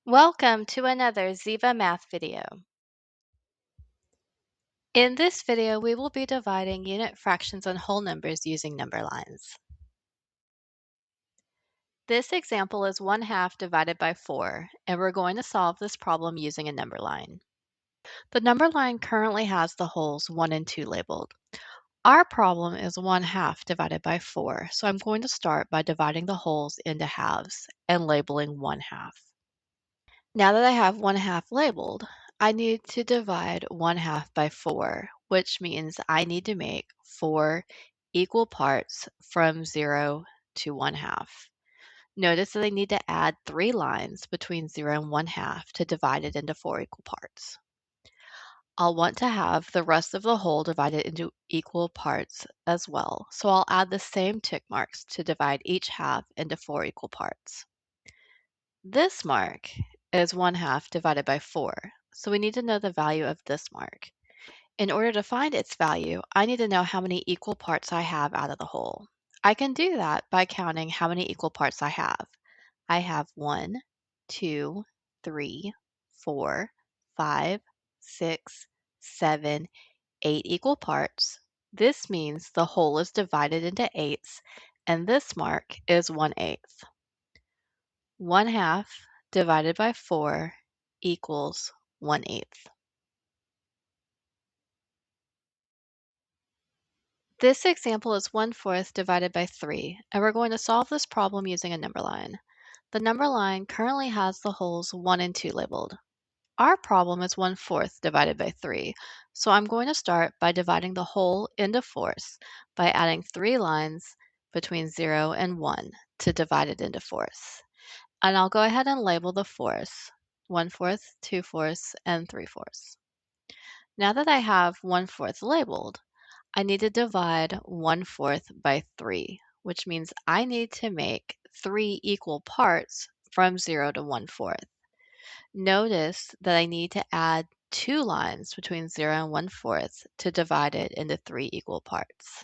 Welcome to another Ziva Math video. In this video, we will be dividing unit fractions and whole numbers using number lines. This example is 1/2 divided by 4, and we're going to solve this problem using a number line. The number line currently has the wholes 1 and 2 labeled. Our problem is 1/2 divided by 4, so I'm going to start by dividing the wholes into halves and labeling 1/2. Now that I have 1/2 labeled, I need to divide 1/2 by 4, which means I need to make 4 equal parts from 0 to 1/2. Notice that I need to add 3 lines between 0 and 1/2 to divide it into 4 equal parts. I'll want to have the rest of the whole divided into equal parts as well, so I'll add the same tick marks to divide each half into 4 equal parts. This mark is 1/2 divided by 4, so we need to know the value of this mark. In order to find its value, I need to know how many equal parts I have out of the whole. I can do that by counting how many equal parts I have. I have 1, 2, 3, 4, 5, 6, 7, 8 equal parts. This means the whole is divided into eighths, and this mark is 1/8. 1/2 divided by 4 equals 1/8. This example is 1/4 divided by 3, and we're going to solve this problem using a number line. The number line currently has the wholes 1 and 2 labeled. Our problem is 1/4 divided by 3, so I'm going to start by dividing the whole into fourths by adding 3 lines between 0 and 1 to divide it into fourths. And I'll go ahead and label the fourths, 1/4, 2/4, and 3/4. Now that I have 1/4 labeled, I need to divide 1/4 by 3, which means I need to make 3 equal parts from 0 to 1/4. Notice that I need to add 2 lines between 0 and 1/4 to divide it into 3 equal parts.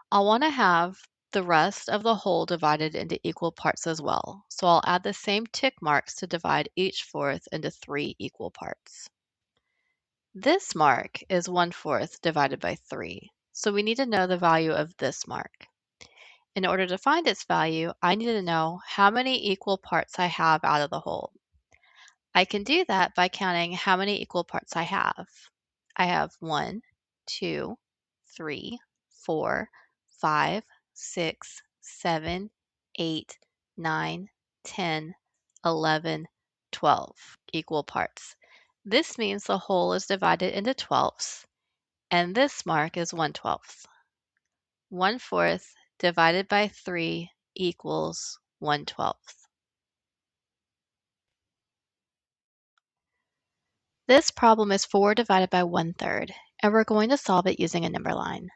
I'll want to have the rest of the whole divided into equal parts as well, so I'll add the same tick marks to divide each fourth into 3 equal parts. This mark is 1/4 divided by 3, so we need to know the value of this mark. In order to find its value, I need to know how many equal parts I have out of the whole. I can do that by counting how many equal parts I have. I have 1, 2, 3, 4, 5, 6, 7, 8, 9, 10, 11, 12 equal parts. This means the whole is divided into twelfths, and this mark is 1/12. 1/4 divided by 3 equals 1/12. This problem is 4 divided by 1/3, and we're going to solve it using a number line.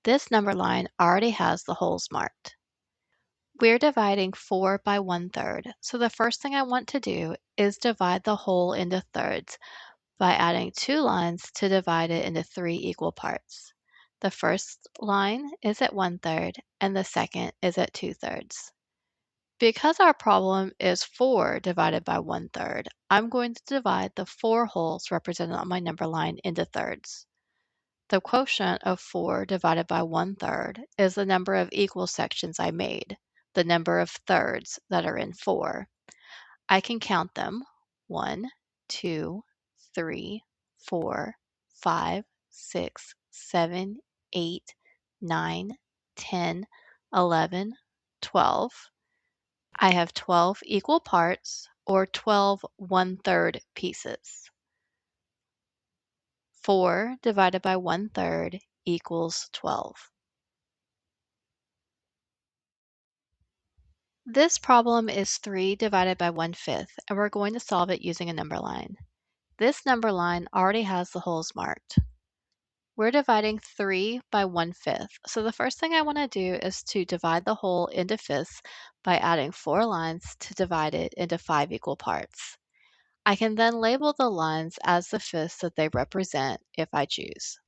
This number line already has the wholes marked. We're dividing 4 by 1/3, so the first thing I want to do is divide the whole into thirds by adding 2 lines to divide it into 3 equal parts. The first line is at 1/3 and the second is at 2/3. Because our problem is 4 divided by 1/3, I'm going to divide the 4 wholes represented on my number line into thirds. The quotient of 4 divided by 1/3 is the number of equal sections I made, the number of thirds that are in 4. I can count them: 1, 2, 3, 4, 5, 6, 7, 8, 9, 10, 11, 12. I have 12 equal parts, or 12 1/3 pieces. 4 divided by 1/3 equals 12. This problem is 3 divided by 1/5, and we're going to solve it using a number line. This number line already has the wholes marked. We're dividing 3 by 1/5, so the first thing I want to do is to divide the whole into fifths by adding 4 lines to divide it into 5 equal parts. I can then label the lines as the fifths that they represent if I choose.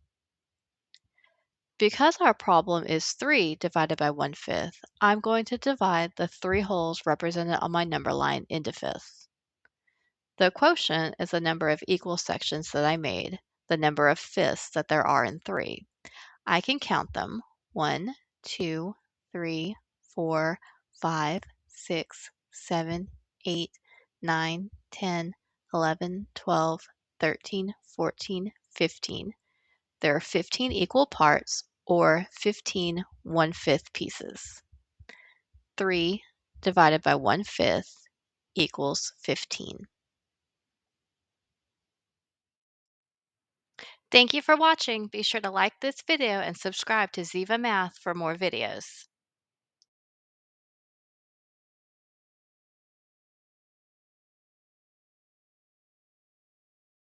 Because our problem is 3 divided by 1/5, I'm going to divide the 3 wholes represented on my number line into fifths. The quotient is the number of equal sections that I made, the number of fifths that there are in 3. I can count them: 1, 2, 3, 4, 5, 6, 7, 8, 9, 10, 11, 12, 13, 14, 15. There are 15 equal parts, or 15 1/5 pieces. 3 divided by 1/5 equals 15. Thank you for watching. Be sure to like this video and subscribe to Ziva Math for more videos.